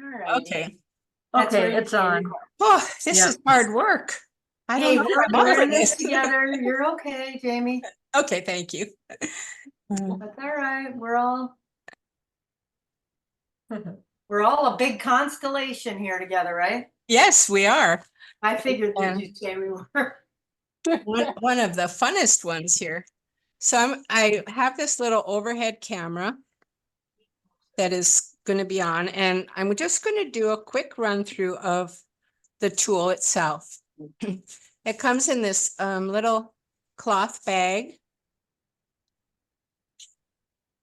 All right. Okay. Okay, it's on. Oh, this Yeah. is hard work. I don't Hey, know if I'm we're up in for this this. together. You're okay, Jamie. Okay, thank you. That's all right. We're all a big constellation here together, right? Yes, we are. I figured that And you'd say we were. one of the funnest ones here. So I have this little overhead camera that is going to be on, and I'm just going to do a quick run through of the tool itself. It comes in this little cloth bag.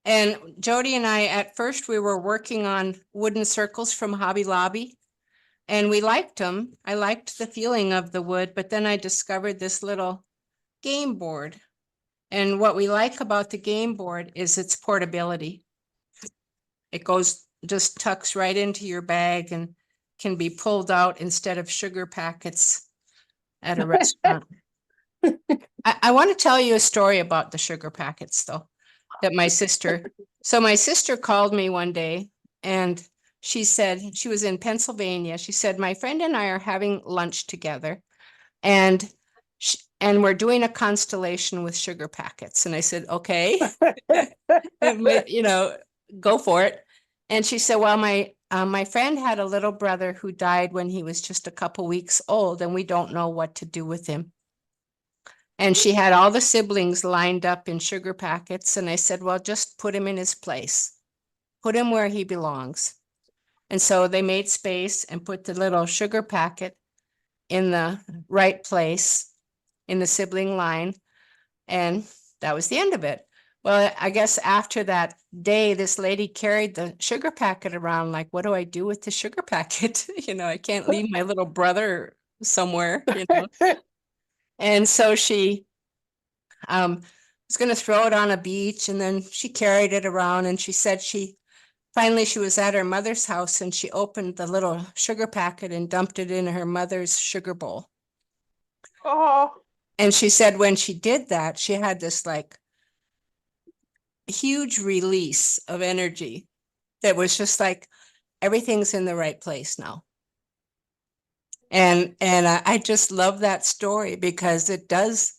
And Jody and I, at first, we were working on wooden circles from Hobby Lobby, and we liked them. I liked the feeling of the wood, but then I discovered this little game board. And what we like about the game board is its portability. It just tucks right into your bag and can be pulled out instead of sugar packets at a restaurant. I want to tell you a story about the sugar packets, though, that my sister called me one day, and she said, she was in Pennsylvania. She said, my friend and I are having lunch together, and we're doing a constellation with sugar packets. And I said, okay, go for it. And she said, well, my friend had a little brother who died when he was just a couple weeks old, and we don't know what to do with him. And she had all the siblings lined up in sugar packets. And I said, well, just put him in his place. Put him where he belongs. And so they made space and put the little sugar packet in the right place in the sibling line. And that was the end of it. Well, I guess after that day, this lady carried the sugar packet around, like, what do I do with the sugar packet? I can't leave my little brother somewhere, And so she was going to throw it on a beach, and then she carried it around, and she said she was at her mother's house, and she opened the little sugar packet and dumped it in her mother's sugar bowl. Oh, And she said when she did that, she had this like huge release of energy that was just like, everything's in the right place now. And I just love that story because it does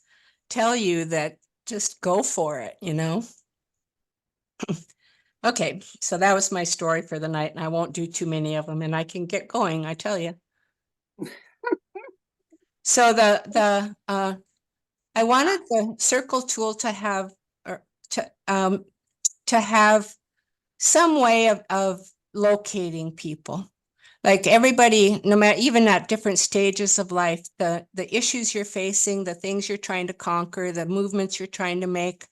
tell you that just go for it, Okay, so that was my story for the night, and I won't do too many of them, and I can get going, I tell you. So I wanted the circle tool to have some way of locating people. Like everybody, no matter, even at different stages of life, the issues you're facing, the things you're trying to conquer, the movements you're trying to make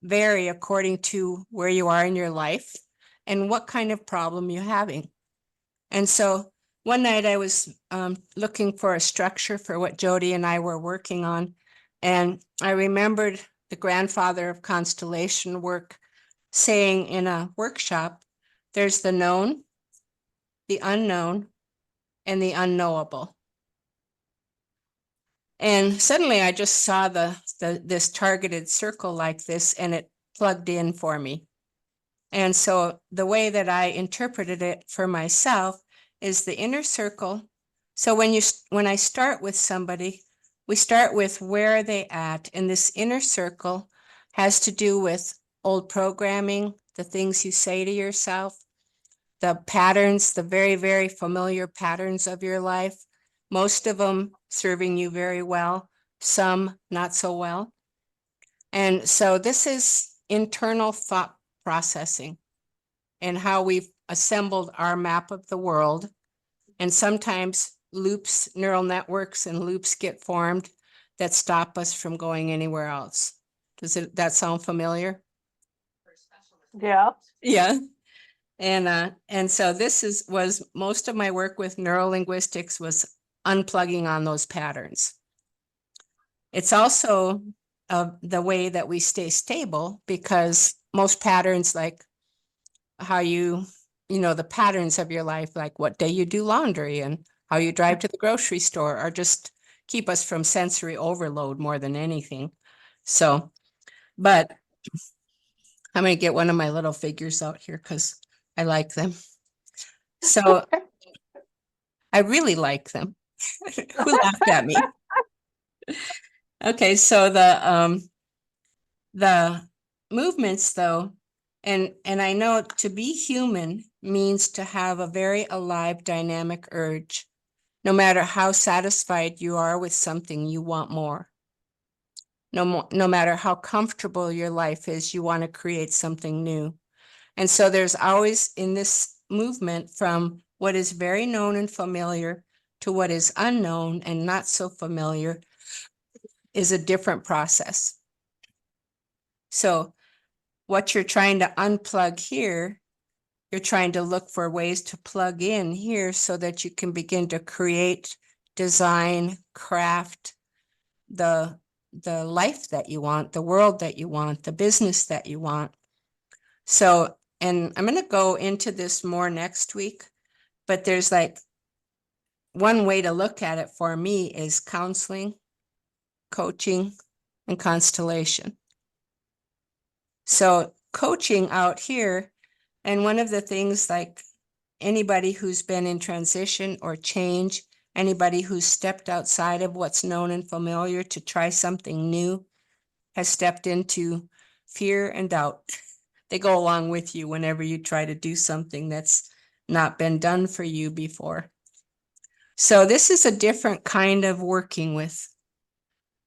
vary according to where you are in your life and what kind of problem you're having. And so one night I was looking for a structure for what Jody and I were working on. And I remembered the grandfather of constellation work saying in a workshop, there's the known, the unknown, and the unknowable. And suddenly I just saw this targeted circle like this, and it plugged in for me. And so the way that I interpreted it for myself is the inner circle. So when I start with somebody, we start with where are they at, and this inner circle has to do with old programming, the things you say to yourself, the patterns, the very, very familiar patterns of your life, most of them serving you very well, some not so well. And so this is internal thought processing and how we've assembled our map of the world. And sometimes loops, neural networks and loops get formed that stop us from going anywhere else. Does that sound familiar? yeah. Yeah. And so this was most of my work with neurolinguistics was unplugging on those patterns. It's also the way that we stay stable, because most patterns, like how the patterns of your life, like what day you do laundry and how you drive to the grocery store, are just keep us from sensory overload more than anything. So, but I'm going to get one of my little figures out here because I like them. So I really like them. Who laughed at me? Okay, so the movements though, and I know to be human means to have a very alive, dynamic urge. No matter how satisfied you are with something, you want more. No matter how comfortable your life is, you want to create something new. And so there's always in this movement from what is very known and familiar to what is unknown and not so familiar is a different process. So what you're trying to unplug here, you're trying to look for ways to plug in here so that you can begin to create, design, craft the life that you want, the world that you want, the business that you want. So, and I'm going to go into this more next week, but there's like one way to look at it for me is counseling, coaching, and constellation. So coaching out here, and one of the things like anybody who's been in transition or change, anybody who's stepped outside of what's known and familiar to try something new has stepped into fear and doubt. They go along with you whenever you try to do something that's not been done for you before. So this is a different kind of working with.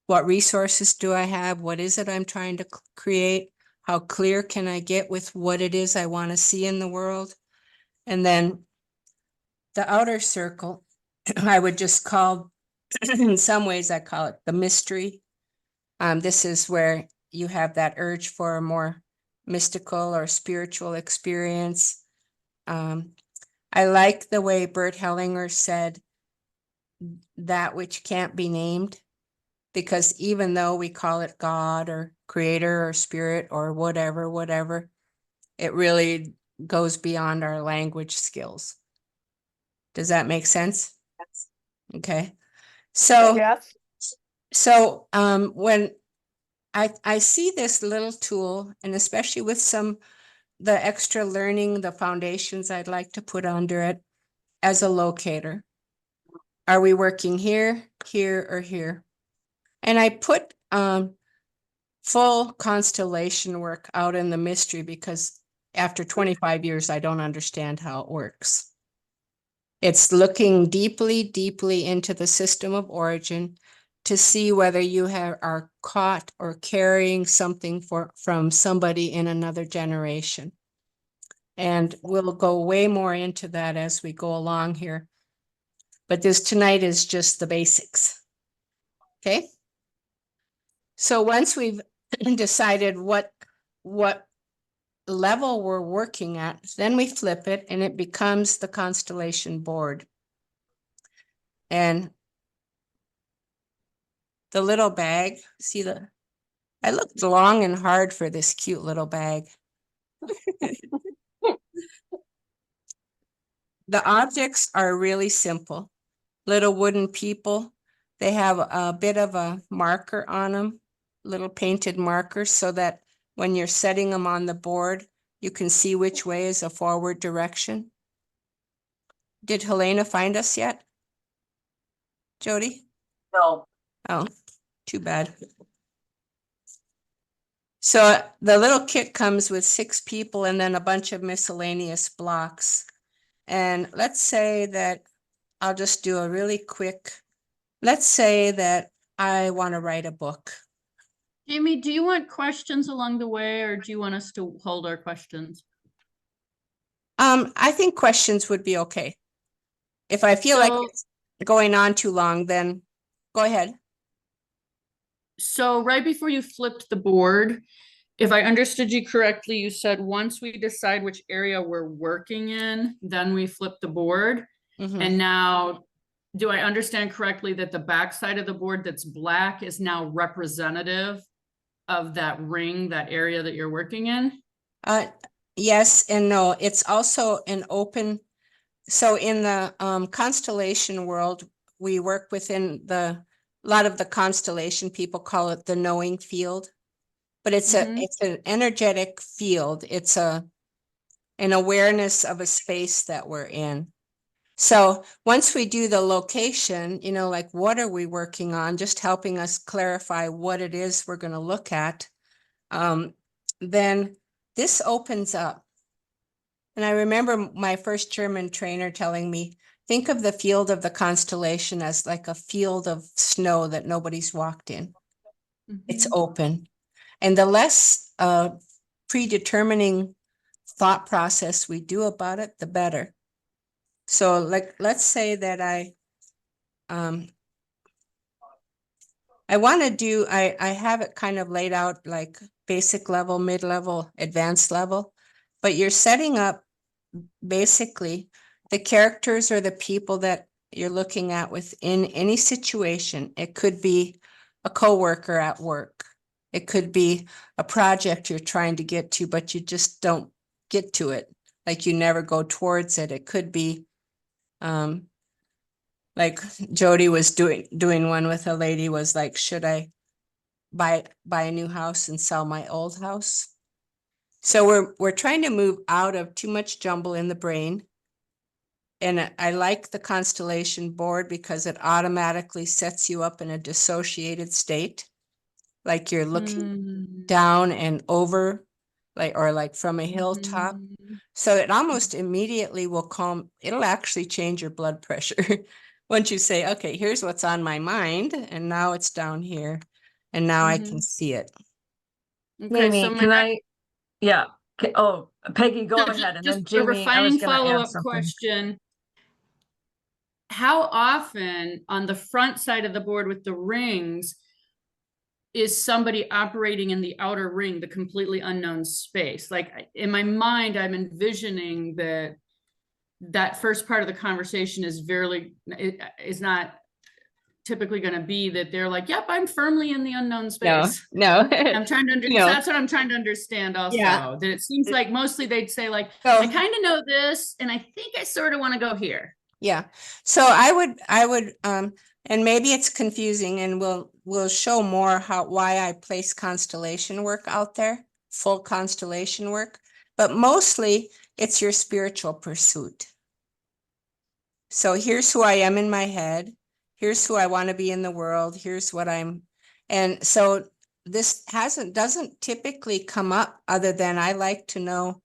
What resources do I have? What is it I'm trying to create? How clear can I get with what it is I want to see in the world? And then the outer circle, I would just call, in some ways I call it the mystery. This is where you have that urge for a more mystical or spiritual experience. I like the way Bert Hellinger said, that which can't be named, because even though we call it God or creator or spirit or whatever, it really goes beyond our language skills. Does that make sense? Yes. Okay. So, Yes. so when I see this little tool, and especially with the extra learning, the foundations I'd like to put under it as a locator. Are we working here, here, or here? And I put full constellation work out in the mystery because after 25 years, I don't understand how it works. It's looking deeply, deeply into the system of origin to see whether you are caught or carrying something from somebody in another generation. And we'll go way more into that as we go along here. But this tonight is just the basics. Okay. So once we've decided what level we're working at, then we flip it and it becomes the constellation board. And the little bag, see I looked long and hard for this cute little bag. The objects are really simple. Little wooden people. They have a bit of a marker on them, little painted markers, so that when you're setting them on the board, you can see which way is a forward direction. Did Helena find us yet? Jody? No. Oh, too bad. So the little kit comes with 6 people and then a bunch of miscellaneous blocks. And let's say that I'll just do a really quick, let's say that I want to write a book. Jamie, do you want questions along the way, or do you want us to hold our questions? I think questions would be okay. If I feel like it's going on too long, then go ahead. So right before you flipped the board, if I understood you correctly, you said once we decide which area we're working in, then we flip the board. Mhm. And now, do I understand correctly that the back side of the board that's black is now representative of that ring, that area that you're working in? Yes and no. It's also an open. So in the constellation world, we work within a lot of the constellation people call it the knowing field, but it's it's an energetic field. It's an awareness of a space that we're in. So once we do the location, you know, like what are we working on, just helping us clarify what it is we're going to look at, then this opens up. And I remember my first German trainer telling me, think of the field of the constellation as like a field of snow that nobody's walked in. It's Mhm. open. And the less predetermining thought process we do about it, the better. So like, let's say that I want to do, I have it kind of laid out like basic level, mid-level, advanced level, but you're setting up basically the characters or the people that you're looking at within any situation. It could be a coworker at work. It could be a project you're trying to get to, but you just don't get to it. Like you never go towards it. It could be, like Jody was doing one with a lady was like, should I buy a new house and sell my old house? So we're trying to move out of too much jumble in the brain. And I like the constellation board because it automatically sets you up in a dissociated state. Like you're looking down and over, like, or like from a hilltop. Mhm. So it almost immediately will calm, it'll actually change your blood pressure. Once you say, okay, here's what's on my mind, and now it's down here, and now I can Mhm. see it. Okay, so Jamie, can I, yeah, oh, Peggy, go so ahead, and just then a Jamie, I was refining gonna add follow-up something. question. How often on the front side of the board with the rings is somebody operating in the outer ring, the completely unknown space? Like in my mind, I'm envisioning that first part of the conversation is not typically going to be that they're like, yep, I'm firmly in the unknown space. No. I'm trying to understand. No. That's what I'm trying to understand also. Yeah. That it seems like mostly they'd say like, So- I kind of know this and I think I sort of want to go here. Yeah. So I would, and maybe it's confusing, and we'll show more why I place constellation work out there, full constellation work, but mostly it's your spiritual pursuit. So here's who I am in my head. Here's who I want to be in the world. Here's what and so this doesn't typically come up other than I like to know,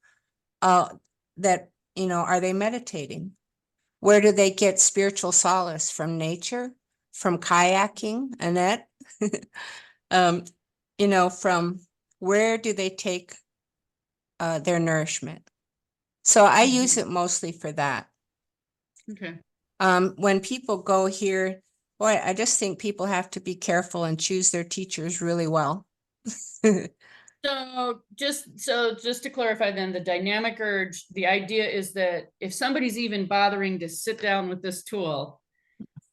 that, you know, are they meditating? Where do they get spiritual solace? From nature, from kayaking, Annette? You know, from where do they take their nourishment? So I use it mostly for that. Okay. When people go here, boy, I just think people have to be careful and choose their teachers really well. So just to clarify then, the dynamic urge, the idea is that if somebody's even bothering to sit down with this tool,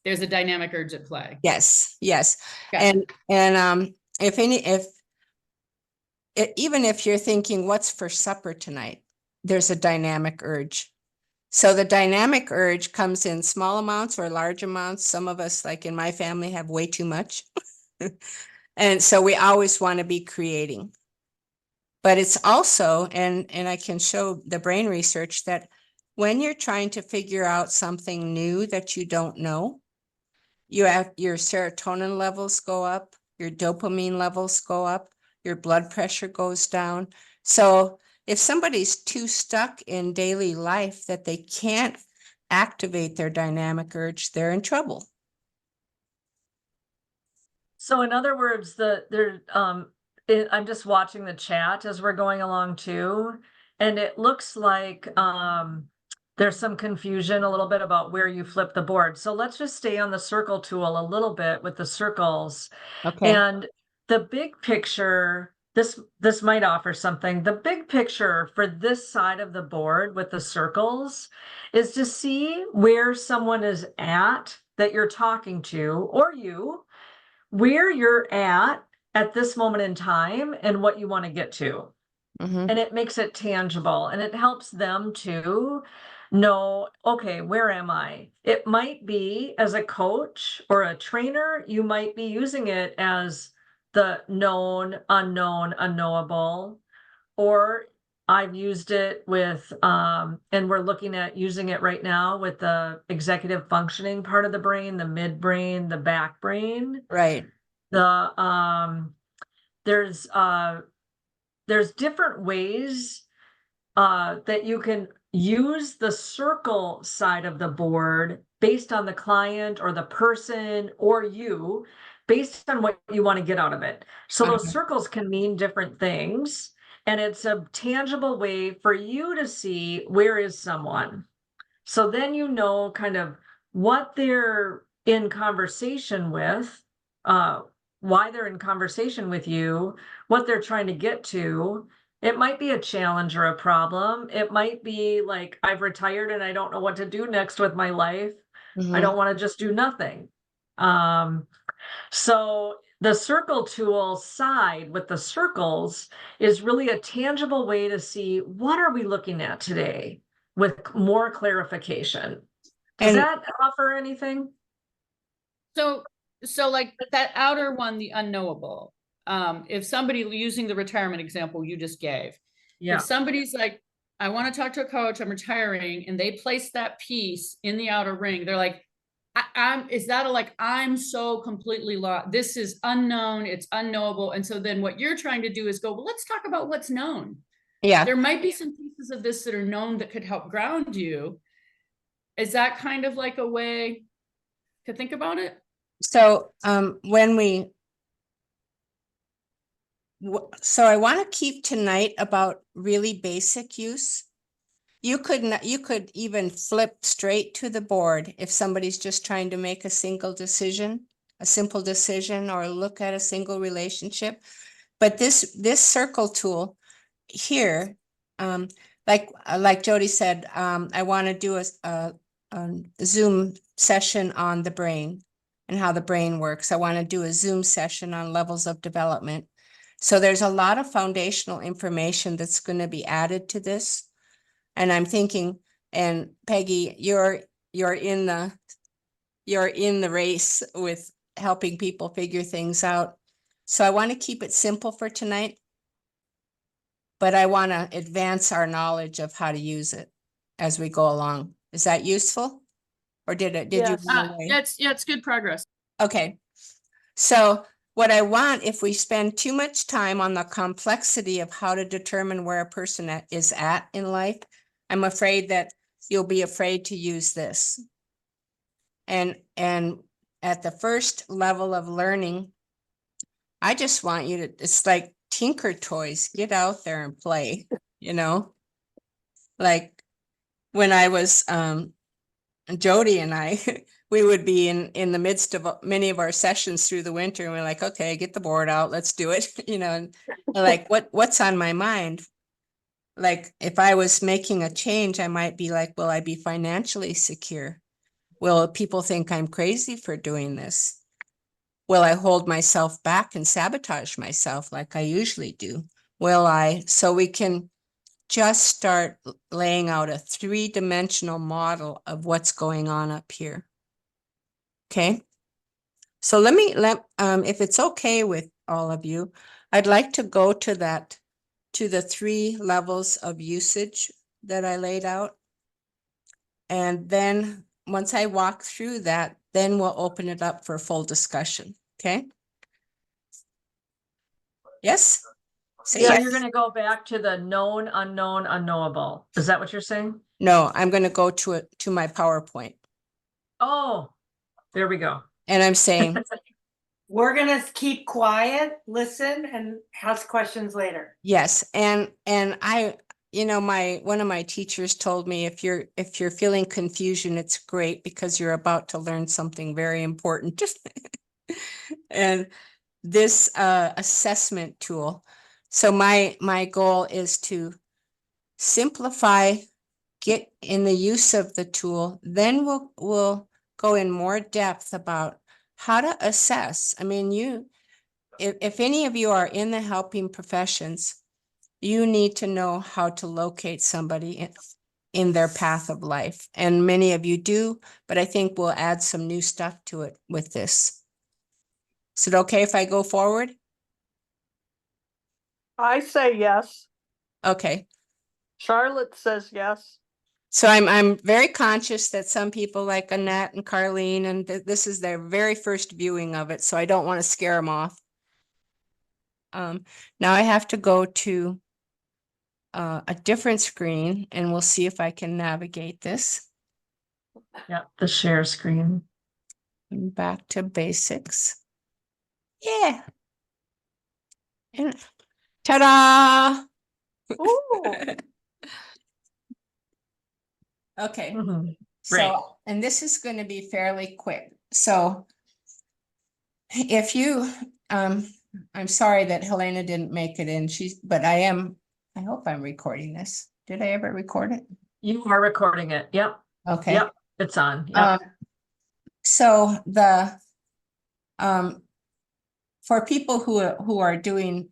there's a dynamic urge at play. Yes, yes. Gotcha. And even if you're thinking, what's for supper tonight? There's a dynamic urge. So the dynamic urge comes in small amounts or large amounts. Some of us, like in my family, have way too much. And so we always want to be creating. But it's also, and I can show the brain research that when you're trying to figure out something new that you don't know, your serotonin levels go up, your dopamine levels go up, your blood pressure goes down. So if somebody's too stuck in daily life that they can't activate their dynamic urge, they're in trouble. So in other words, I'm just watching the chat as we're going along too, and it looks like there's some confusion a little bit about where you flip the board. So let's just stay on the circle tool a little bit with the circles. Okay. And the big picture, this might offer something. The big picture for this side of the board with the circles is to see where someone is at that you're talking to, or where you're at this moment in time and what you want to get to. Mhm. And it makes it tangible, and it helps them to know, okay, where am I? It might be as a coach or a trainer, you might be using it as the known, unknown, unknowable, or I've used it with, and we're looking at using it right now with the executive functioning part of the brain, the midbrain, the back brain. Right. There's different ways that you can use the circle side of the board based on the client or the person or you, based on what you want to get out of it. So those circles can mean different things, and it's a tangible way for you to see where is someone. So then you know kind of what they're in conversation with, why they're in conversation with you, what they're trying to get to. It might be a challenge or a problem. It might be like, I've retired and I don't know what to do next with my life. I don't want to just do nothing. So the circle tool side with the circles is really a tangible way to see what are we looking at today with more clarification. Does And- that offer anything? So like that outer one, the unknowable, if somebody using the retirement example you just gave, Yeah. if somebody's like, I want to talk to a coach, I'm retiring, and they place that piece in the outer ring, they're like, is that like, I'm so completely lost. This is unknown, it's unknowable. And so then what you're trying to do is go, well, let's talk about what's known. Yeah. There might be some pieces of this that are known that could help ground you. Is that kind of like a way to think about it? So, so I want to keep tonight about really basic use. You could even flip straight to the board if somebody's just trying to make a simple decision, or look at a single relationship. But this circle tool here, like Jody said, I want to do a Zoom session on the brain and how the brain works. I want to do a Zoom session on levels of development. So there's a lot of foundational information that's going to be added to this. And I'm thinking, and Peggy, you're in the race with helping people figure things out. So I want to keep it simple for tonight, but I want to advance our knowledge of how to use it as we go along. Is that useful? Or did you? Yes. run away? It's good progress. Okay. So what I want, if we spend too much time on the complexity of how to determine where a person is at in life, I'm afraid that you'll be afraid to use this. And at the first level of learning, I just want you to, it's like tinker toys, get out there and play, like when I was, Jody and I, we would be in the midst of many of our sessions through the winter, and we're like, okay, get the board out, let's do it, and like, what's on my mind? Like, if I was making a change, I might be like, will I be financially secure? Will people think I'm crazy for doing this? Will I hold myself back and sabotage myself like I usually do? So we can just start laying out a 3-dimensional model of what's going on up here. Okay. So if it's okay with all of you, I'd like to go to the 3 levels of usage that I laid out. And then once I walk through that, then we'll open it up for full discussion. Okay. Yes. Say So yes. you're going to go back to the known, unknown, unknowable. Is that what you're saying? No, I'm going to go to my PowerPoint. Oh, there we go. And I'm saying, We're gonna keep quiet, listen, and ask questions later. yes. And I, one of my teachers told me, if you're feeling confusion, it's great because you're about to learn something very important. And this assessment tool. So my goal is to simplify, get in the use of the tool, then we'll go in more depth about how to assess. I mean, if any of you are in the helping professions, you need to know how to locate somebody in their path of life. And many of you do, but I think we'll add some new stuff to it with this. Is it okay if I go forward? I say yes. Okay. Charlotte says yes. So I'm very conscious that some people like Annette and Carlene, and this is their very first viewing of it, so I don't want to scare them off. Now I have to go to a different screen, and we'll see if I can navigate this. Yeah, the share screen. And back to basics. Yeah. And ta-da! Ooh. Okay. Mhm. So, Right. and this is going to be fairly quick. So if you, I'm sorry that Helena didn't make it in. But I hope I'm recording this. Did I ever record it? You are recording it. Yep. Okay. Yep. It's on. Yep. So for people who are doing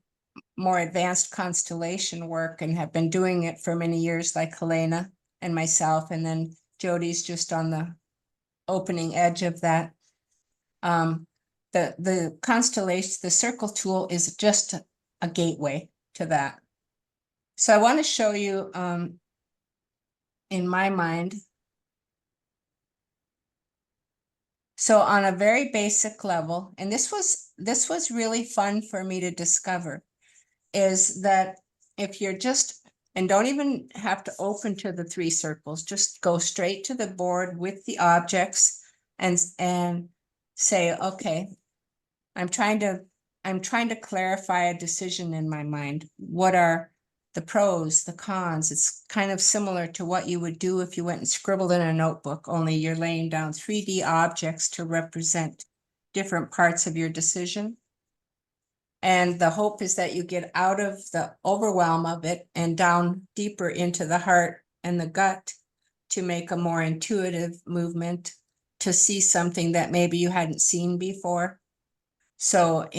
more advanced constellation work and have been doing it for many years, like Helena and myself, and then Jody's just on the opening edge of that. The constellation, the circle tool is just a gateway to that. So I want to show you in my mind. So on a very basic level, and this was really fun for me to discover, is that if you're just, and don't even have to open to the three circles, just go straight to the board with the objects and say, okay, I'm trying to clarify a decision in my mind. What are the pros, the cons? It's kind of similar to what you would do if you went and scribbled in a notebook, only you're laying down 3D objects to represent different parts of your decision. And the hope is that you get out of the overwhelm of it and down deeper into the heart and the gut to make a more intuitive movement, to see something that maybe you hadn't seen before. So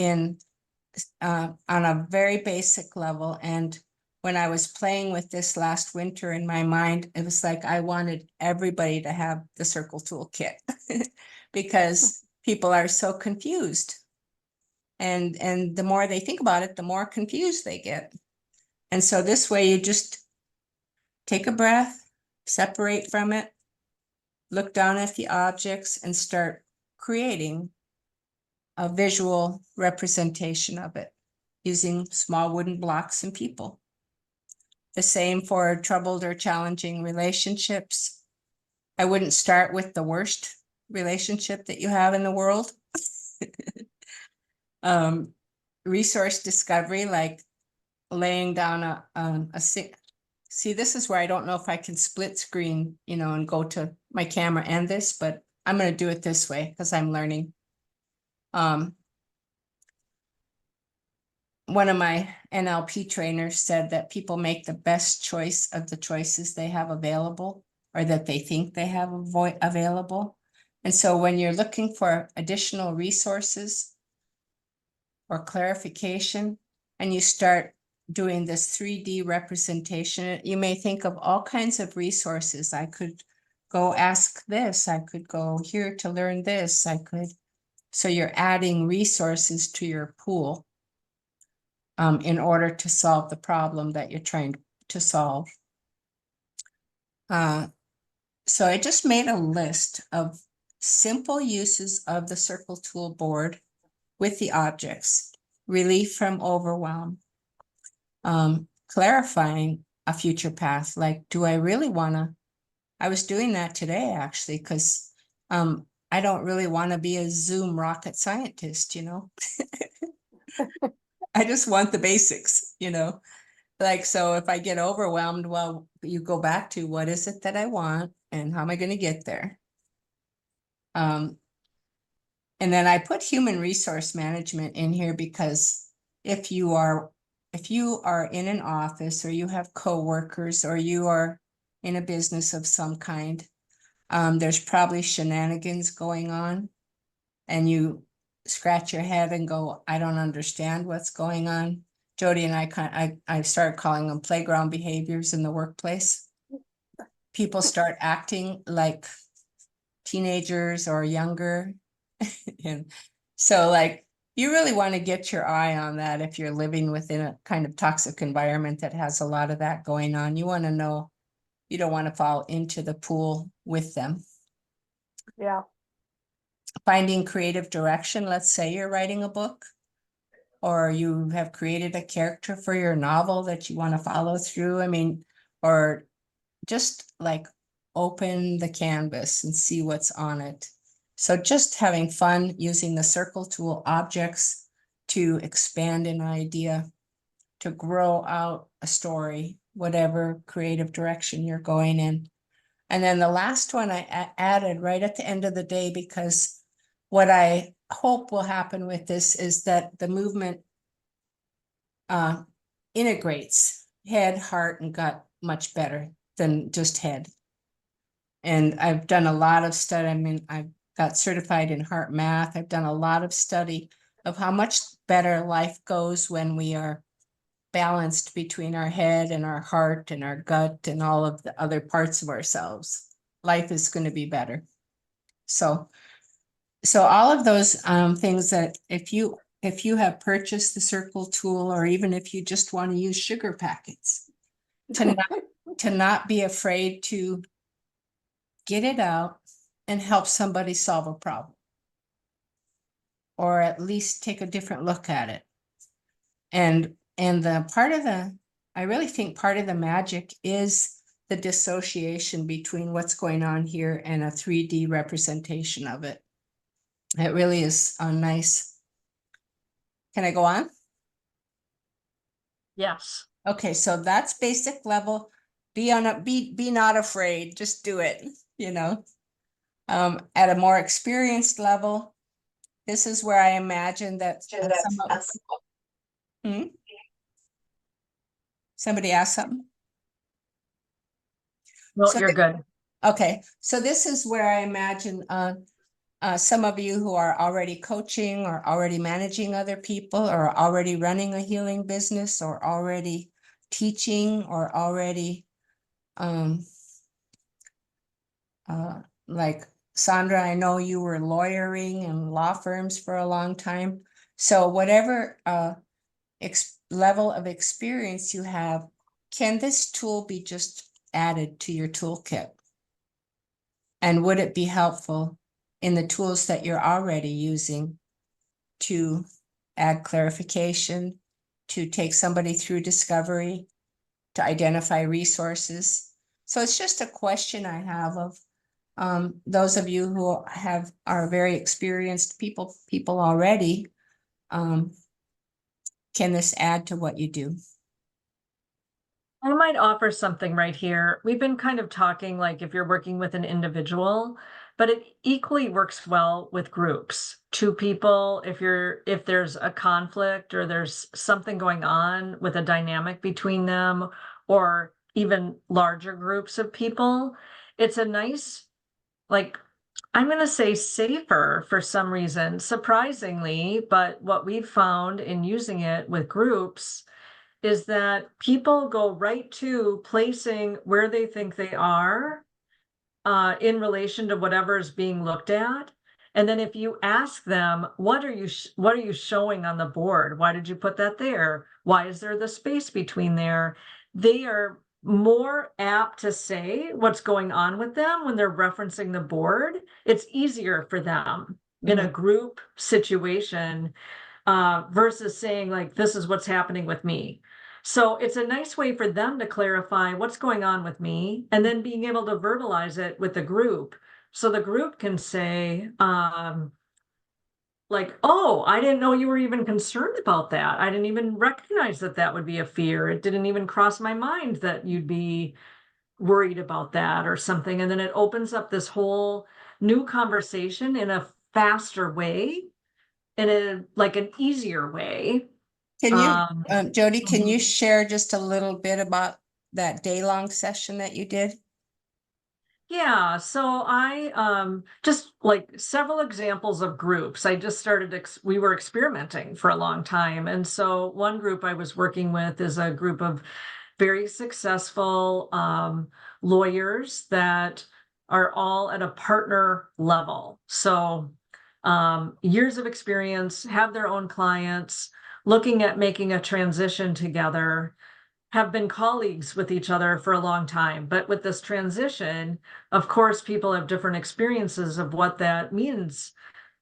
on a very basic level, and when I was playing with this last winter in my mind, it was like I wanted everybody to have the circle toolkit because people are so confused. And the more they think about it, the more confused they get. And so this way you just take a breath, separate from it, look down at the objects and start creating a visual representation of it using small wooden blocks and people. The same for troubled or challenging relationships. I wouldn't start with the worst relationship that you have in the world. Resource discovery, like laying down see, this is where I don't know if I can split screen, and go to my camera and this, but I'm going to do it this way because I'm learning. One of my NLP trainers said that people make the best choice of the choices they have available, or that they think they have available. And so when you're looking for additional resources or clarification, and you start doing this 3D representation, you may think of all kinds of resources. I could go ask this, I could go here to learn this, so you're adding resources to your pool in order to solve the problem that you're trying to solve. So I just made a list of simple uses of the circle tool board with the objects: relief from overwhelm, clarifying a future path, like, do I really want to, I was doing that today actually, because I don't really want to be a Zoom rocket scientist, I just want the basics, like, so if I get overwhelmed, well, you go back to what is it that I want and how am I going to get there? And then I put human resource management in here because if you are in an office, or you have coworkers, or you are in a business of some kind, there's probably shenanigans going on, and you scratch your head and go, I don't understand what's going on. Jody and I started calling them playground behaviors in the workplace. People start acting like teenagers or younger. And so, like, You really want to get your eye on that if you're living within a kind of toxic environment that has a lot of that going on. You want to know, you don't want to fall into the pool with them. Yeah. Finding creative direction. Let's say you're writing a book, or you have created a character for your novel that you want to follow through. I mean, or just like open the canvas and see what's on it. So just having fun using the circle tool objects to expand an idea, to grow out a story, whatever creative direction you're going in. And then the last one I added right at the end of the day, because what I hope will happen with this is that the movement integrates head, heart, and gut much better than just head. And I've done a lot of study. I mean, I've got certified in heart math. I've done a lot of study of how much better life goes when we are balanced between our head and our heart and our gut and all of the other parts of ourselves. Life is going to be better. So all of those things that if you have purchased the circle tool, or even if you just want to use sugar packets, to not be afraid to get it out and help somebody solve a problem, or at least take a different look at it. And I really think part of the magic is the dissociation between what's going on here and a 3D representation of it. It really is a nice. Can I go on? Yes. Okay, so that's basic level. Be not afraid, just do it, you know. At a more experienced level, this is where I imagine that somebody asked something. Well, So you're good. Okay, so this is where I imagine some of you who are already coaching or already managing other people or already running a healing business or already teaching or already like Sandra, I know you were lawyering in law firms for a long time. So whatever level of experience you have, can this tool be just added to your toolkit? And would it be helpful in the tools that you're already using to add clarification, to take somebody through discovery, to identify resources? So it's just a question I have of those of you who are very experienced people already. Can this add to what you do? I might offer something right here. We've been kind of talking like if you're working with an individual, but it equally works well with groups. Two people, if there's a conflict or there's something going on with a dynamic between them, or even larger groups of people, it's a nice, like, I'm going to say safer for some reason, surprisingly, but what we've found in using it with groups is that people go right to placing where they think they are in relation to whatever is being looked at. And then if you ask them, what are you showing on the board? Why did you put that there? Why is there the space between there? They are more apt to say what's going on with them when they're referencing the board. It's easier for them in a group situation versus saying like, this is what's happening with me. So it's a nice way for them to clarify what's going on with me and then being able to verbalize it with the group. So the group can say, like, oh, I didn't know you were even concerned about that. I didn't even recognize that that would be a fear. It didn't even cross my mind that you'd be worried about that or something. And then it opens up this whole new conversation in a faster way, in a like an easier way. Can you, Jody, can you share just a little bit about that day-long session that you did? Yeah, so I just like several examples of groups. I just started, we were experimenting for a long time. And so one group I was working with is a group of very successful lawyers that are all at a partner level. So years of experience, have their own clients, looking at making a transition together, have been colleagues with each other for a long time. But with this transition, of course, people have different experiences of what that means.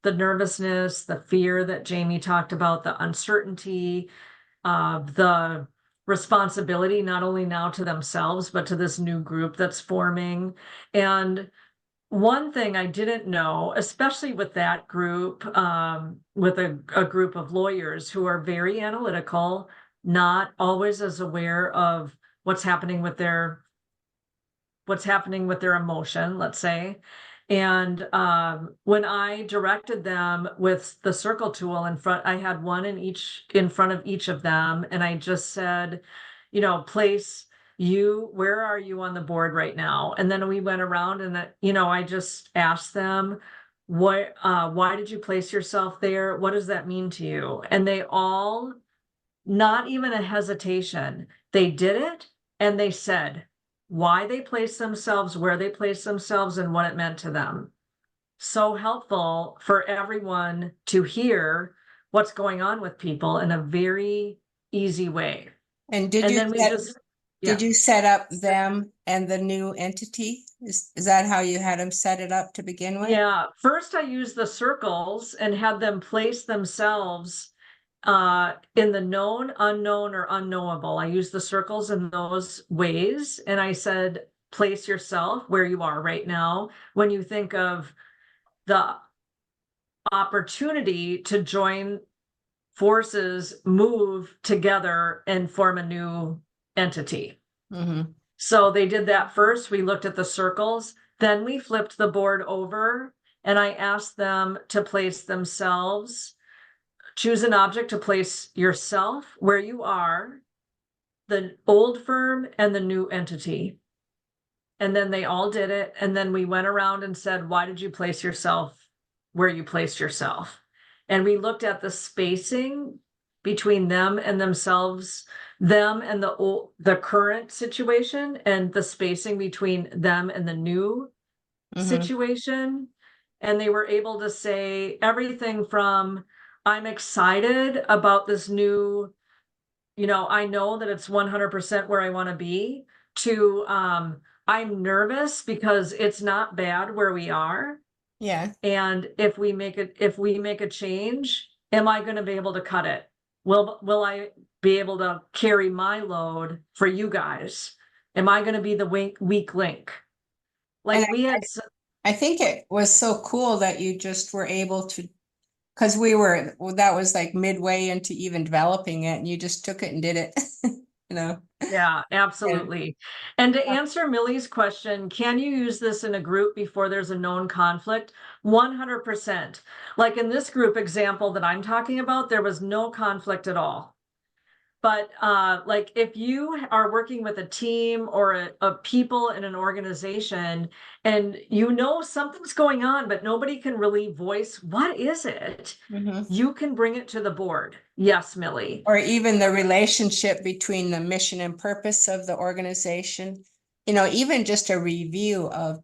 The nervousness, the fear that Jamie talked about, the uncertainty, the responsibility, not only now to themselves, but to this new group that's forming. And one thing I didn't know, especially with that group, with a group of lawyers who are very analytical, not always as aware of what's happening with their emotion, let's say. And when I directed them with the circle tool in front, I had one in front of each of them, and I just said, you know, where are you on the board right now? And then we went around and I just asked them, why did you place yourself there? What does that mean to you? And they all, not even a hesitation, they did it, and they said why they placed themselves, where they placed themselves, and what it meant to them. So helpful for everyone to hear what's going on with people in a very easy way. And And then did you set up them and the new entity? Is that how you had them set it up to begin with? Yeah, first I used the circles and had them place themselves in the known, unknown, or unknowable. I used the circles in those ways, and I said, place yourself where you are right now when you think of the opportunity to join forces, move together, and form a new entity. Mm-hmm. So they did that first. We looked at the circles, then we flipped the board over, and I asked them to place themselves. Choose an object to place yourself where you are, the old firm and the new entity. And then they all did it. And then we went around and said, why did you place yourself where you placed yourself? And we looked at the spacing between them and themselves, them and the current situation, and the spacing between them and the new situation. And they were able to say everything from, I'm excited about this new, I know that it's 100% where I want to be, to I'm nervous because it's not bad where we are. Yeah. And if we make a change, am I going to be able to cut it? Will I be able to carry my load for you guys? Am I going to be the weak link? Like I think it was so cool that you just were able to, because that was like midway into even developing it, and you just took it and did it, Yeah, absolutely. And to answer Millie's question, can you use this in a group before there's a known conflict? 100%. Like in this group example that I'm talking about, there was no conflict at all. But like if you are working with a team or a people in an organization and something's going on, but nobody can really voice what is it, you can bring it to the board. Yes, Millie. Or even the relationship between the mission and purpose of the organization, even just a review of,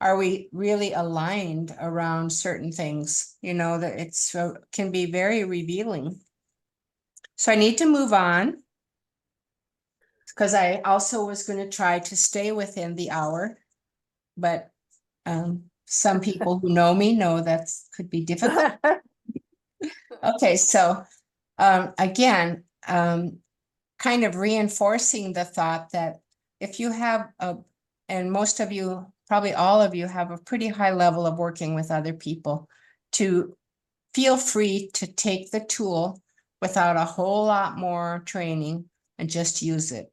are we really aligned around certain things, that can be very revealing. So I need to move on, because I also was going to try to stay within the hour, but some people who know me know that could be difficult. Okay, so again, kind of reinforcing the thought that if you have and most of you, probably all of you, have a pretty high level of working with other people, to feel free to take the tool without a whole lot more training and just use it.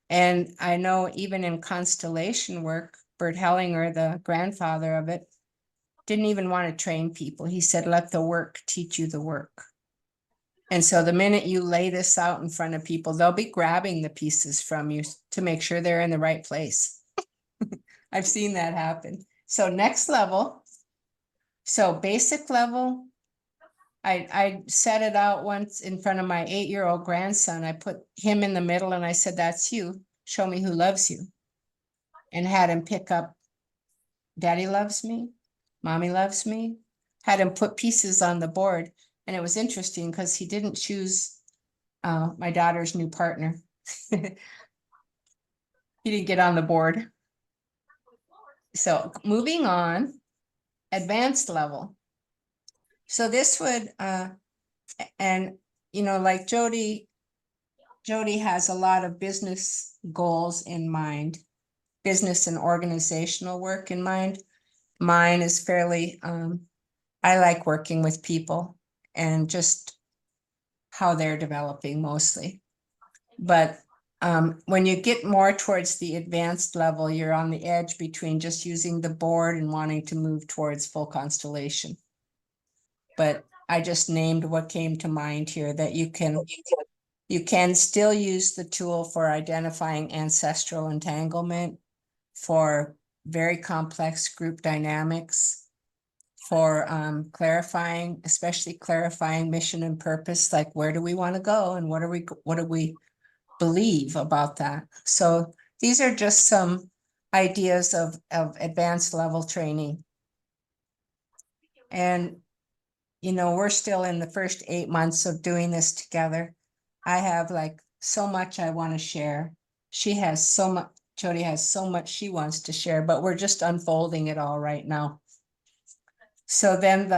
And I know even in constellation work, Bert Hellinger, the grandfather of it, didn't even want to train people. He said, let the work teach you the work. And so the minute you lay this out in front of people, they'll be grabbing the pieces from you to make sure they're in the right place. I've seen that happen. So next level. So basic level, I set it out once in front of my 8-year-old grandson. I put him in the middle and I said, that's you. Show me who loves you. And had him pick up, Daddy loves me. Mommy loves me. had him put pieces on the board. And it was interesting because he didn't choose my daughter's new partner. He didn't get on the board. So moving on, advanced level. So this would, and you know, like Jody has a lot of business goals in mind, business and organizational work in mind. Mine is fairly, I like working with people and just how they're developing mostly. But when you get more towards the advanced level, you're on the edge between just using the board and wanting to move towards full constellation. But I just named what came to mind here, that you can still use the tool for identifying ancestral entanglement, for very complex group dynamics, for clarifying, especially clarifying mission and purpose, like where do we want to go and what do we believe about that. So these are just some ideas of advanced level training. And, you know, we're still in the first 8 months of doing this together. I have like so much I want to share. She has so much, Jody has so much she wants to share, but we're just unfolding it all right now. So then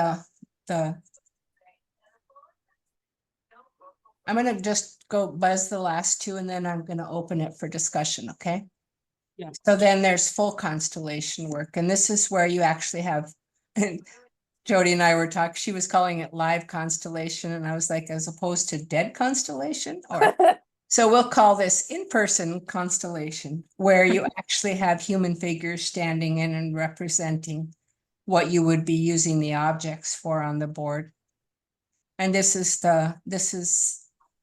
I'm going to just go buzz the last two and then I'm going to open it for discussion. Okay. Yeah. So then there's full constellation work. And this is where you actually have, and Jody and I were talking, she was calling it live constellation. And I was like, as opposed to dead constellation, or so we'll call this in-person constellation, where you actually have human figures standing in and representing what you would be using the objects for on the board. And this is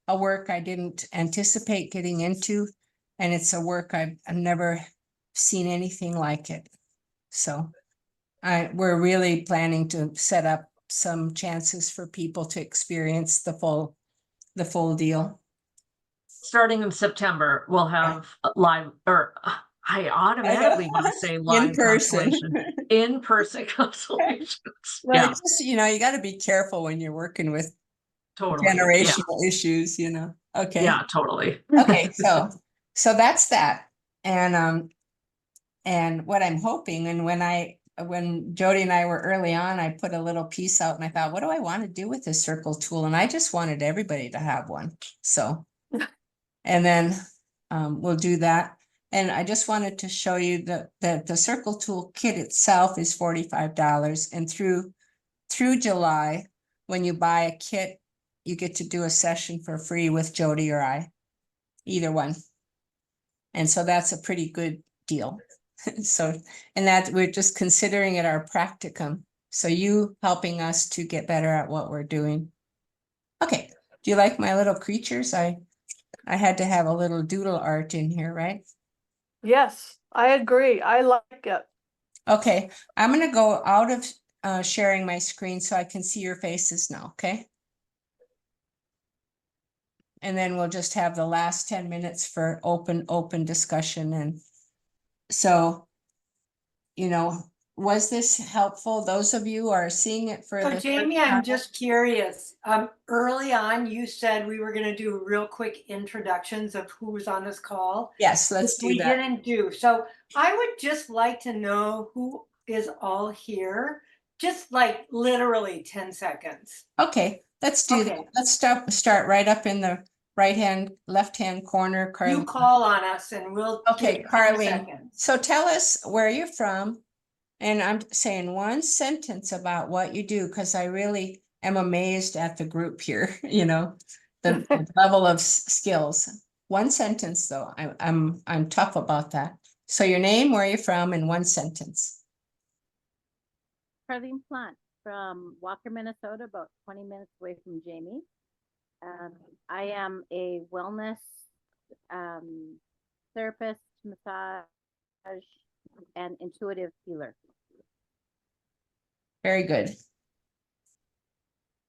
a work I didn't anticipate getting into, and it's a work I've never seen anything like it. So we're really planning to set up some chances for people to experience the full deal. Starting in September, we'll have live, or I automatically want to say live constellation, in-person constellations. Well, Yeah, it's just, you know, you got to be careful when you're working with totally. Yeah, generational issues, you know. Okay. yeah, totally. Okay, so that's that. And what I'm hoping, and when Jody and I were early on, I put a little piece out and I thought, what do I want to do with this circle tool? And I just wanted everybody to have one. So, and then we'll do that. And I just wanted to show you that the circle tool kit itself is $45. And through July, when you buy a kit, you get to do a session for free with Jody or I, either one. And so that's a pretty good deal. So, and that we're just considering it our practicum. So you helping us to get better at what we're doing. Okay. Do you like my little creatures? I had to have a little doodle art in here, right? Yes, I agree. I like it. Okay. I'm going to go out of sharing my screen so I can see your faces now. Okay. And then we'll just have the last 10 minutes for open discussion. And so, you know, was this helpful? Those of you who are seeing it for So the Jamie, I'm just curious. Early on, you said we were gonna do real quick introductions of who was on this call. Yes, let's Which do we that. didn't do. So I would just like to know who is all here. Just like literally 10 seconds. Okay, let's do that. Okay. Let's start right up in the left-hand corner. You Carly. call on us and we'll Okay, give 10 Carly. seconds. So tell us where you're from. And I'm saying one sentence about what you do, because I really am amazed at the group here, you know, the level of skills. One sentence though, I'm tough about that. So your name, where you're from, in one sentence. Carlene Plant from Walker, Minnesota, about 20 minutes away from Jamie. I am a wellness therapist, massage, and intuitive healer. Very good.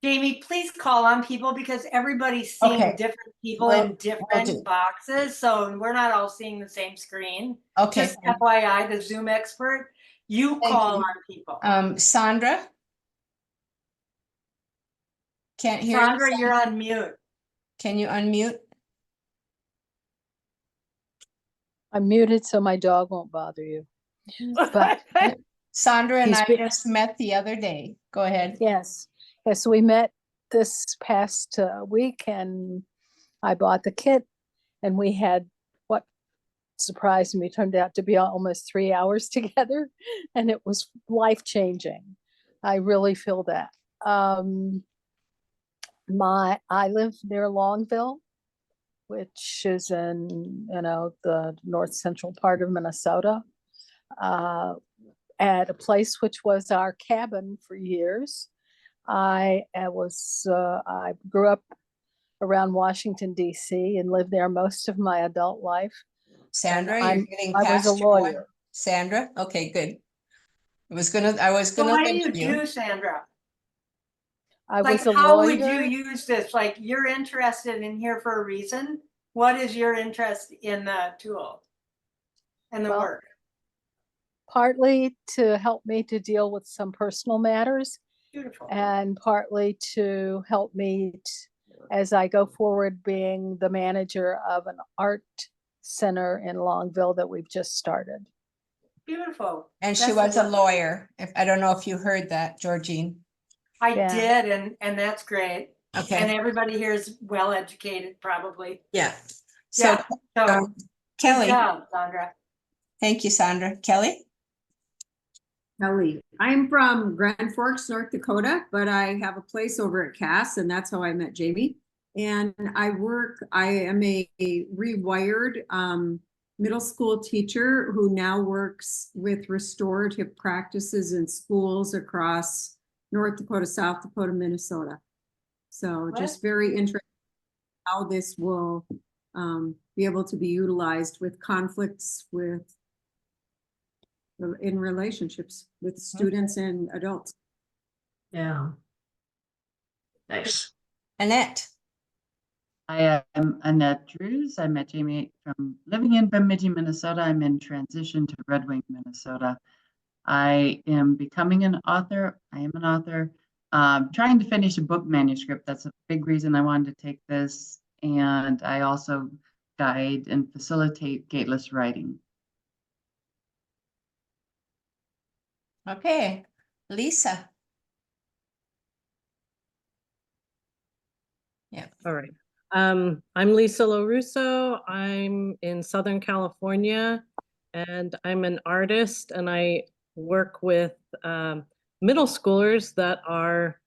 Jamie, please call on people because everybody's seeing Okay. different people Will in do. different boxes. So we're not all seeing the same screen. Okay. Just FYI, the Zoom expert, you Thank call you. on people. Sandra, Can't hear you. Sandra, you're on mute. Can you unmute? I'm muted so my dog won't bother you. But Sandra and He's I been- just met the other day. Go ahead. yes, yes, we met this past week and I bought the kit and we had what surprised me turned out to be almost 3 hours together and it was life-changing. I really feel that. I live near Longville, which is in, the north central part of Minnesota. At a place which was our cabin for years. I grew up around Washington, D.C. and lived there most of my adult life. Sandra, And you're getting I was past a your one. lawyer. Sandra, okay, good. I was gonna So what do you mention you. do, Sandra? I Like, was a how lawyer. would you use this? Like, you're interested in here for a reason. What is your interest in the tool and the Well, work? Partly to help me to deal with some personal matters Beautiful. and partly to help me as I go forward being the manager of an art center in Longville that we've just started. Beautiful. And she That's was a lovely. lawyer. I don't know if you heard that, Georgine. I Yeah. did, and that's great. And Okay, everybody here is well educated, probably. yeah. So, Yeah. So good Kelly, job, Sandra. thank you, Sandra. Kelly? Kelly. I'm from Grand Forks, North Dakota, but I have a place over at Cass, and that's how I met Jamie. And I am a rewired middle school teacher who now works with restorative practices in schools across North Dakota, South Dakota, Minnesota. So just very interesting how this will be able to be utilized with conflicts in relationships with students and adults. Yeah. Nice. Annette? I am Annette Drews. I met Jamie from living in Bemidji, Minnesota. I'm in transition to Red Wing, Minnesota. I am becoming an author. I am an author. Trying to finish a book manuscript. That's a big reason I wanted to take this. And I also guide and facilitate gateless writing. Okay, Lisa? Yeah. All right. I'm Lisa LaRusso. I'm in Southern California and I'm an artist and I work with middle schoolers that are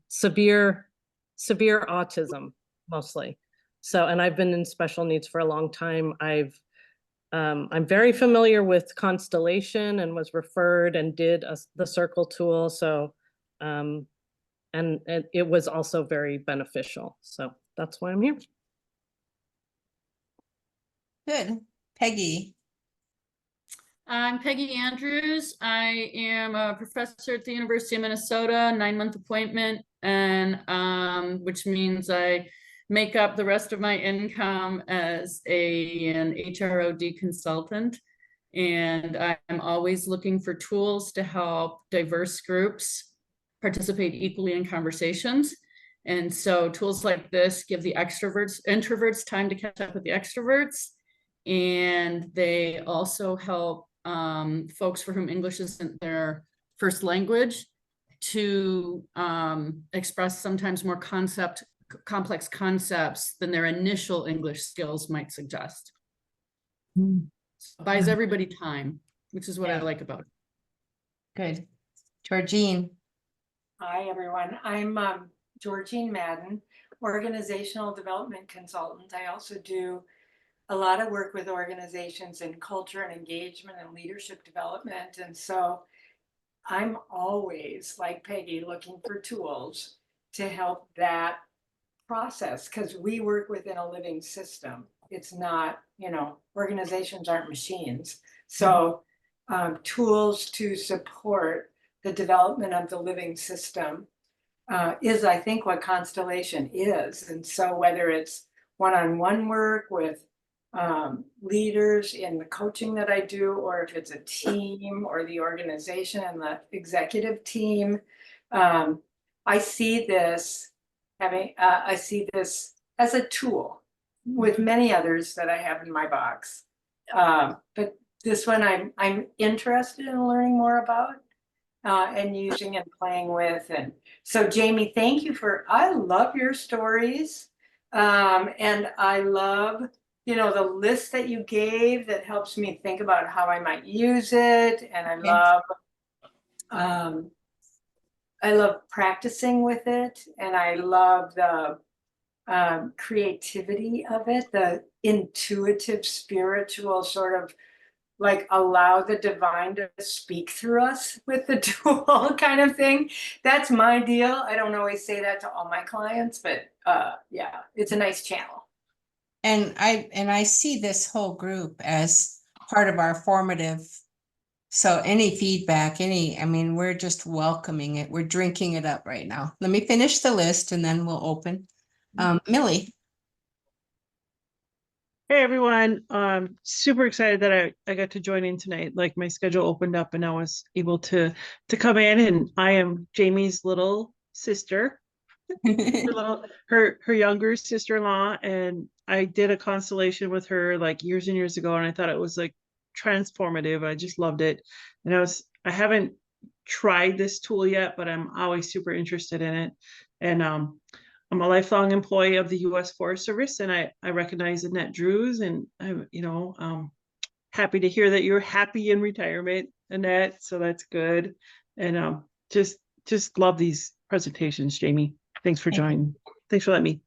severe autism mostly. So, and I've been in special needs for a long time. I'm very familiar with constellation and was referred and did the circle tool. So, and it was also very beneficial. So that's why I'm here. Good. Peggy? I'm Peggy Andrews. I am a professor at the University of Minnesota, 9-month appointment, and which means I make up the rest of my income as an HROD consultant. And I'm always looking for tools to help diverse groups participate equally in conversations. And so tools like this give the introverts time to catch up with the extroverts. And they also help folks for whom English isn't their first language to express sometimes more complex concepts than their initial English skills might suggest. So it buys everybody time, which is what I like about it. Good. Georgine? Hi, everyone. I'm Georgine Madden, organizational development consultant. I also do a lot of work with organizations in culture and engagement and leadership development. And so I'm always, like Peggy, looking for tools to help that process because we work within a living system. It's not, organizations aren't machines. So tools to support the development of the living system is, I think, what constellation is. And so whether it's one-on-one work with leaders in the coaching that I do, or if it's a team or the organization and the executive team, I see this I see this as a tool with many others that I have in my box. But this one I'm interested in learning more about and using and playing with. And so Jamie, thank you I love your stories. And I love, the list that you gave that helps me think about how I might use it. And I love practicing with it, and I love the creativity of it, the intuitive, spiritual sort of like allow the divine to speak through us with the tool kind of thing. That's my deal. I don't always say that to all my clients, but yeah, it's a nice channel. And I see this whole group as part of our formative. So any feedback, we're just welcoming it. We're drinking it up right now. Let me finish the list and then we'll open. Millie. Hey everyone, super excited that I got to join in tonight. Like my schedule opened up and I was able to come in, and I am Jamie's little sister, her younger sister-in-law, and I did a constellation with her like years and years ago, and I thought it was like transformative. I just loved it. And I haven't tried this tool yet, but I'm always super interested in it. And I'm a lifelong employee of the U.S. Forest Service, and I recognize Annette Drews, and I'm, happy to hear that you're happy in retirement, Annette. So that's good. And just love these presentations, Jamie. Thanks for joining. Thanks for letting me.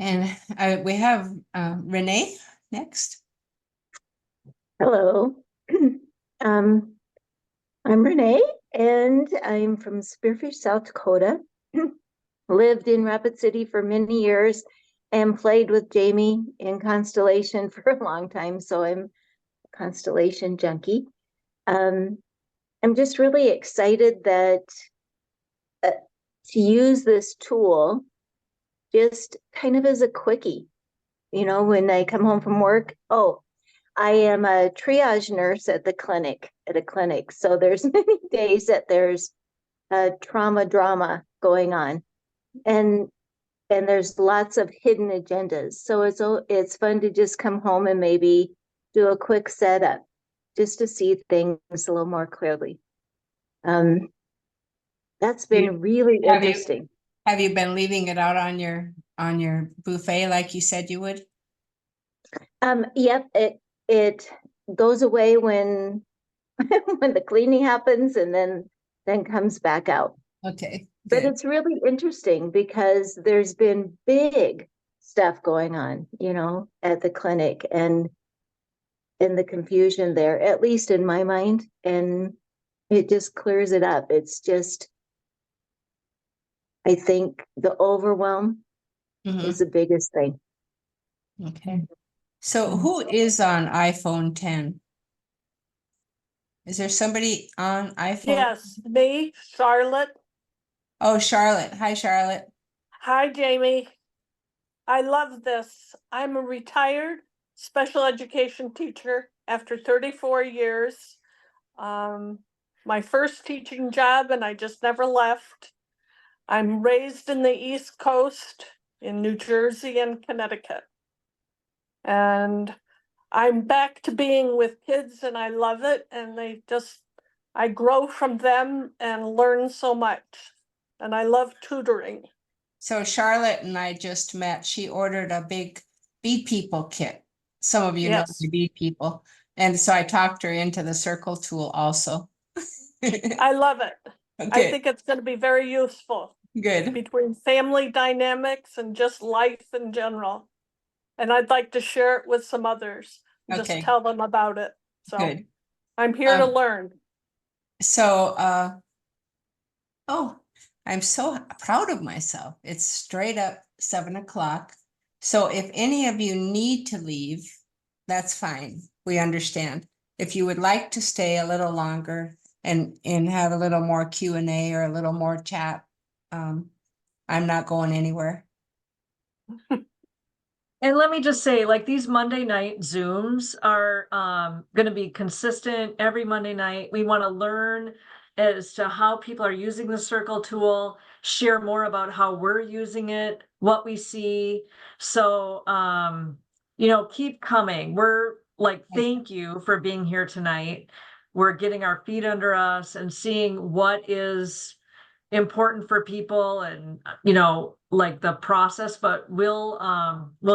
And we have Renee next. Hello. I'm Renee, and I'm from Spearfish, South Dakota. Lived in Rapid City for many years and played with Jamie in Constellation for a long time. So I'm a Constellation junkie. I'm just really excited that to use this tool just kind of as a quickie. When I come home from work, I am a triage nurse at a clinic. So there's many days that there's trauma drama going on. And there's lots of hidden agendas. So it's fun to just come home and maybe do a quick setup just to see things a little more clearly. That's been really interesting. Have you been leaving it out on your buffet like you said you would? Yep, it goes away when when the cleaning happens and then comes back out. Okay. But it's really interesting because there's been big stuff going on, at the clinic, and the confusion there, at least in my mind, and it just clears it up. It's just, I think the overwhelm is the biggest thing. Okay. So who is on iPhone 10? Is there somebody on iPhone? Yes, me, Charlotte. Oh, Charlotte. Hi, Charlotte. Hi, Jamie. I love this. I'm a retired special education teacher after 34 years. My first teaching job, and I just never left. I'm raised in the East Coast in New Jersey and Connecticut. And I'm back to being with kids, and I love it. And I grow from them and learn so much. And I love tutoring. So Charlotte and I just met. She ordered a big Bee People kit. Some of you know the Bee People. And so I talked her into the circle tool also. I love it. Okay. I think it's going to be very useful. Good. Between family dynamics and just life in general. And I'd like to share it with some others. Just tell them about it. So good. I'm here to learn. So, I'm so proud of myself. It's straight up 7 o'clock. So if any of you need to leave, that's fine. We understand. If you would like to stay a little longer and have a little more Q&A or a little more chat, I'm not going anywhere. And let me just say, like, these Monday night Zooms are going to be consistent every Monday night. We want to learn as to how people are using the circle tool, share more about how we're using it, what we see. So, keep coming. We're like, thank you for being here tonight. We're getting our feet under us and seeing what is important for people and, like the process, but we'll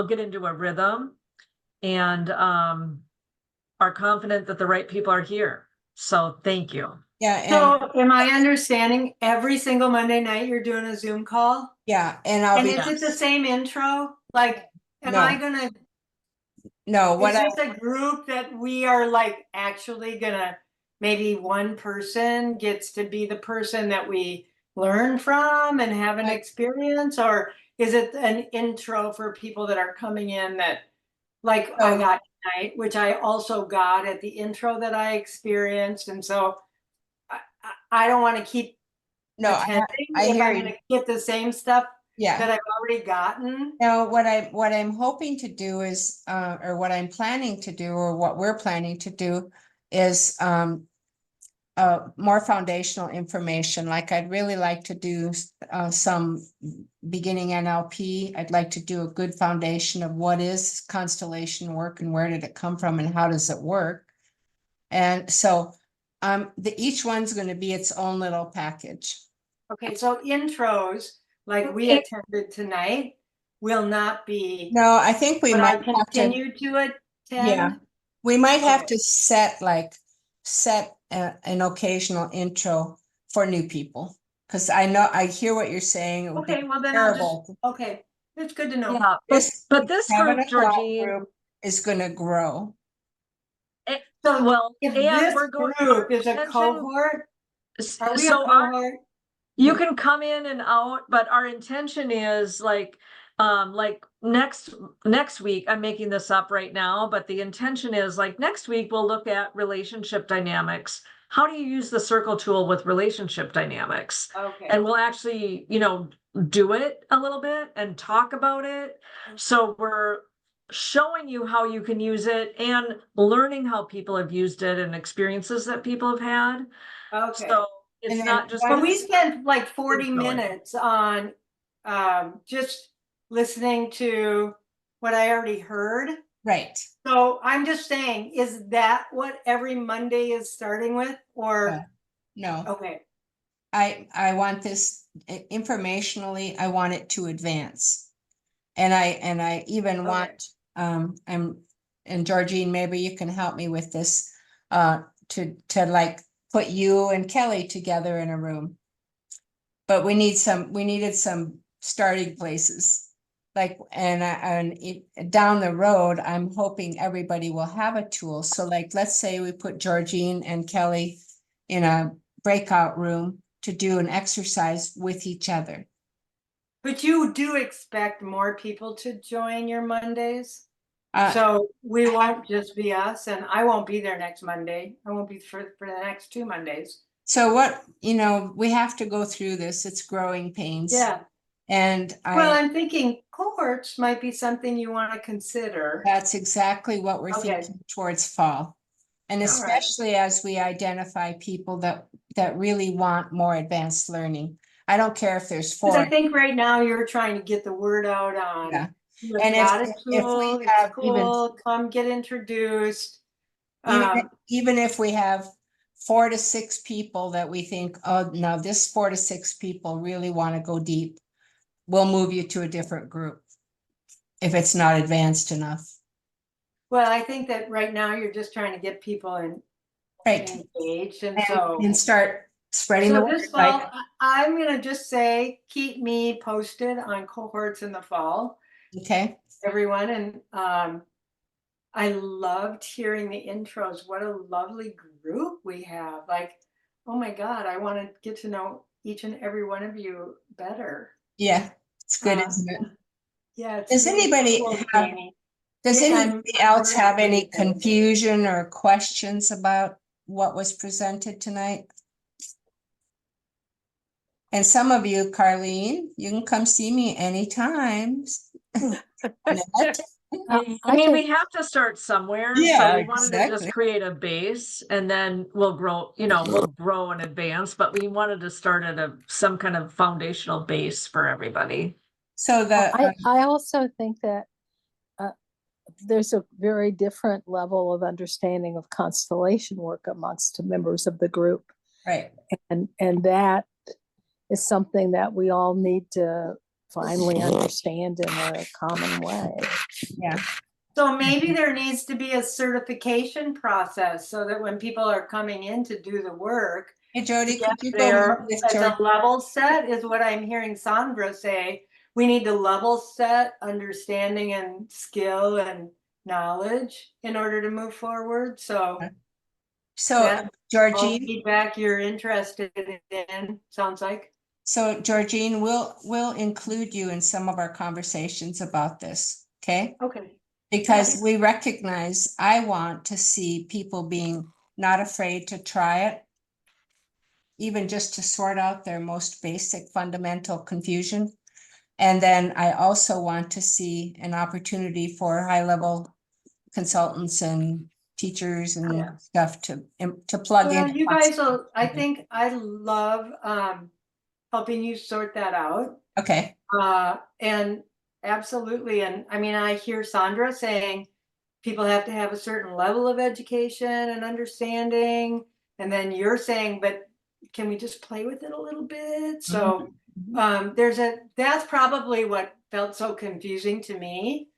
get into a rhythm and, are confident that the right people are here. So thank you. Yeah, and So am I understanding every single Monday night you're doing a Zoom call? yeah, and I'll And be, is it the same intro? Like, am I No. gonna, no, what is I, this a group that we are like actually gonna, maybe one person gets to be the person that we learn from and have an experience? Or is it an intro for people that are coming in that, like I So- got tonight, which I also got at the intro that I experienced, and so I don't want to keep no, attending I if hear I'm you. gonna get the same stuff Yeah. that I've already gotten. No, what I'm hoping to do is, or what I'm planning to do, or what we're planning to do is, more foundational information. Like I'd really like to do, some beginning NLP. I'd like to do a good foundation of what is constellation work and where did it come from and how does it work? And so, each one's going to be its own little package. Okay, so intros, like we attended tonight, will not be, No, I think we but I might have to. continue to Yeah, attend. we might have Okay. to set an occasional intro for new people. Cause I hear what you're saying. It would be Okay, well then I'll just, terrible. okay, it's good to know. Yeah, but this 7 group, o'clock Georgine, group is gonna grow. So well, if and this we're going. group is a attention- cohort, are we a So our, cohort? you can come in and out, but our intention is like next week, I'm making this up right now, but the intention is like next week we'll look at relationship dynamics. How do you use the circle tool with relationship dynamics? Okay. And we'll actually, do it a little bit and talk about it. So we're showing you how you can use it and learning how people have used it and experiences that people have had. Okay. So it's And not then just. Well, we spent like 40 Keep going. minutes on just listening to what I already heard. Right. So I'm just saying, is that what every Monday is starting with? Or, No, okay, I want this informationally, I want it to advance. And I even Okay. want, and Georgine, maybe you can help me with this, to like put you and Kelly together in a room. But we needed some starting places. Like, down the road, I'm hoping everybody will have a tool. So like, let's say we put Georgine and Kelly in a breakout room to do an exercise with each other. but you do expect more people to join your Mondays? Uh, So we won't just be us, and I won't be there next Monday. I won't be for the next 2 Mondays. So what, we have to go through this. It's growing pains. Yeah. And Well, I'm thinking cohorts might be something you want to consider. that's exactly what we're Okay. thinking towards fall. And All right. especially as we identify people that really want more advanced learning. I don't care if there's Because I 4. think right now you're trying to get the word out on. Yeah. You've And got a if tool, we it's have even cool, come get introduced. even if we have 4 to 6 people that we think, oh, no, this 4 to 6 people really want to go deep, we'll move you to a different group if it's not advanced enough. Well, I think that right now you're just trying to get people Right. engaged, and so. And start spreading the So word. this fall, I'm gonna just say, keep me posted on cohorts in the fall, Okay. everyone, and I loved hearing the intros. What a lovely group we have. Like, oh my God, I want to get to know each and every one of you better. Yeah, it's good, isn't it? Yeah. It's Does really anybody cool, have, Jamie. does Yeah, anybody I'm else very have any grateful. confusion or questions about what was presented tonight? And some of you, Carlene, you can come see me anytime. Annette, I mean, we have to start somewhere, so Yeah, we wanted to exactly. just create a base and then we'll grow, we'll grow in advance, but we wanted to start at some kind of foundational base for everybody. So I also think that there's a very different level of understanding of constellation work amongst the members of the group. right. And that is something that we all need to finally understand in a common way. Yeah. So maybe there needs to be a certification process so that when people are coming in to do the work, Hey, Jody, yeah, could you go there with as George? a level set is what I'm hearing Sandra say. We need to level set understanding and skill and knowledge in order to move forward. So So that's all Georgine, feedback you're interested in, sounds like. so Georgine, we'll include you in some of our conversations about this, okay? Okay. Because we recognize, I want to see people being not afraid to try it, even just to sort out their most basic fundamental confusion. And then I also want to see an opportunity for high-level consultants and teachers and Yeah. stuff to plug Well, in. you guys will, I think I love helping you sort that out. Okay, And absolutely, and I mean, I hear Sandra saying people have to have a certain level of education and understanding, and then you're saying, but can we just play with it a little bit? So that's probably what felt so confusing to me.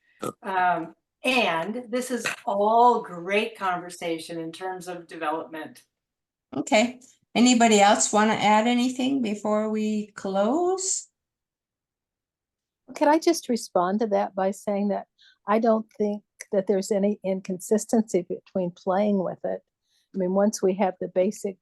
And this is all great conversation in terms of development. okay. Anybody else want to add anything before we close? Could I just respond to that by saying that I don't think that there's any inconsistency between playing with it. I mean, once we have the basic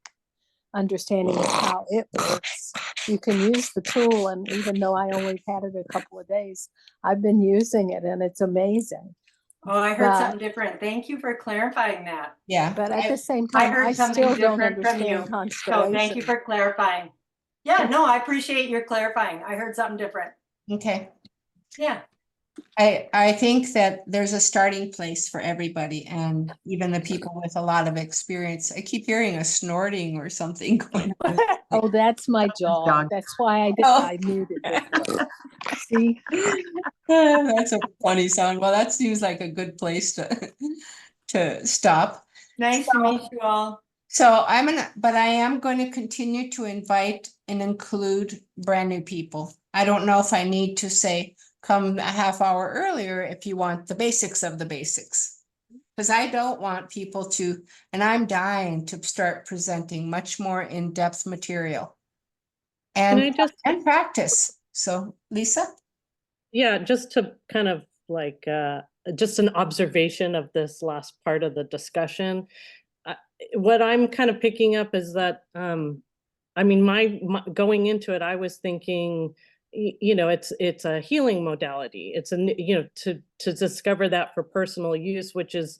understanding of how it works, you can use the tool. And even though I only had it a couple of days, I've been using it and it's amazing. Oh, I heard But- something different. Thank you for clarifying that. Yeah. But at the same I time, heard I something still don't different from you. understand So constellation. thank you for clarifying. Yeah, no, I appreciate your clarifying. I heard something different. Okay. Yeah. I think that there's a starting place for everybody, and even the people with a lot of experience. I keep hearing a snorting or something going on. Oh, that's my dog. dog. That's why Oh. I muted it. See? That's a funny sound. Well, that seems like a good place to stop. Nice to meet you all. So but I am going to continue to invite and include brand new people. I don't know if I need to say, come a half hour earlier if you want the basics of the basics. Because I don't want people to, and I'm dying to start presenting much more in-depth material. Can I just, And practice. So Lisa? yeah, just to kind of like, just an observation of this last part of the discussion. What I'm kind of picking up is that, I mean, my going into it, I was thinking, it's a healing modality. It's to discover that for personal use, which is,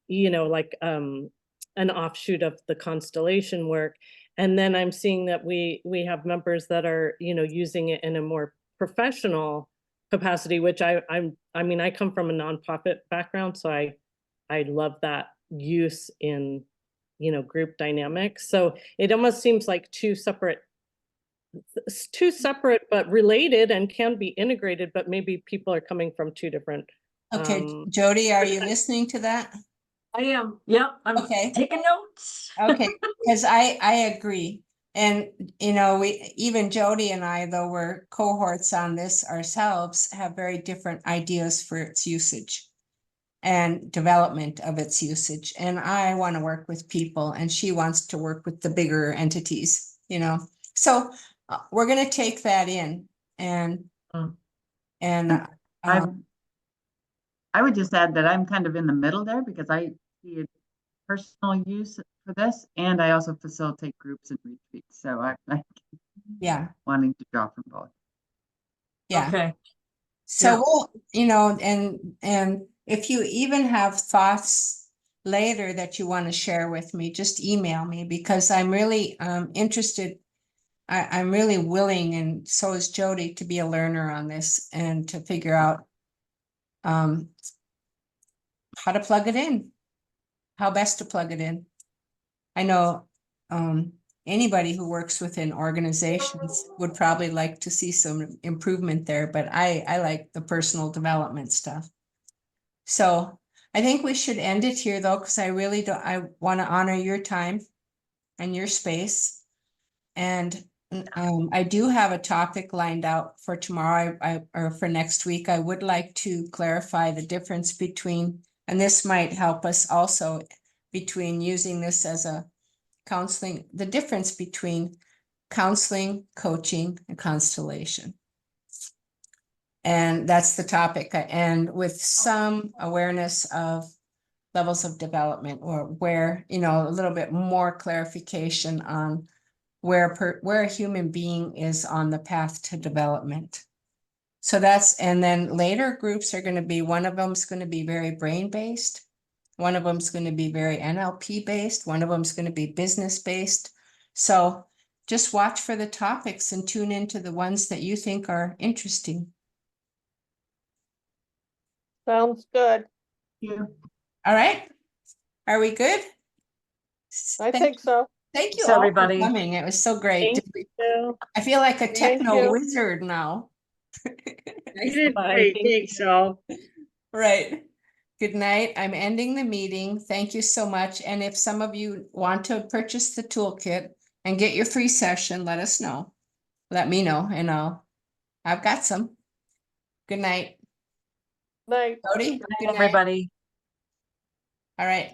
like an offshoot of the constellation work. And then I'm seeing that we have members that are, using it in a more professional capacity, which I mean, I come from a nonprofit background, so I love that use in, group dynamics. So it almost seems like two separate but related and can be integrated, but maybe people are coming from two different. Okay, Jody, are you listening to that? I am. Yep. I'm Okay. taking notes. Okay, because I agree. And, even Jody and I, though we're cohorts on this ourselves, have very different ideas for its usage and development of its usage. And I want to work with people and she wants to work with the bigger entities, So we're going to take that in and, I would just add that I'm kind of in the middle there because I see a personal use for this, and I also facilitate groups and retreats. So I yeah. wanting to draw from both. Yeah. Okay. So we'll, and if you even have thoughts later that you want to share with me, just email me because I'm really interested. I'm really willing, and so is Jody, to be a learner on this and to figure out how to plug it in, how best to plug it in. I know anybody who works within organizations would probably like to see some improvement there, but I like the personal development stuff. So I think we should end it here though, because I really don't, I want to honor your time and your space. And I do have a topic lined out for tomorrow, or for next week. I would like to clarify the difference between, and this might help us also, between using this as a counseling, the difference between counseling, coaching, and constellation. And that's the topic, and with some awareness of levels of development, or where, you know, a little bit more clarification on where a human being is on the path to development. So that's, and then later groups are going to be, one of them is going to be very brain-based. One of them is going to be very NLP based. One of them is going to be business based. So just watch for the topics and tune into the ones that you think are interesting. Sounds good. You. All right. Are we good? I think so. Thank you Thanks, all for everybody. coming. It was so great. Thank you. I feel like a Thank techno you. wizard now. You did Bye. great. Thanks, all. Right. Good night. I'm ending the meeting. Thank you so much. And if some of you want to purchase the toolkit and get your free session, let us know. Let me know, and I've got some. Good night. Night. Jody. Good night. Everybody. All right.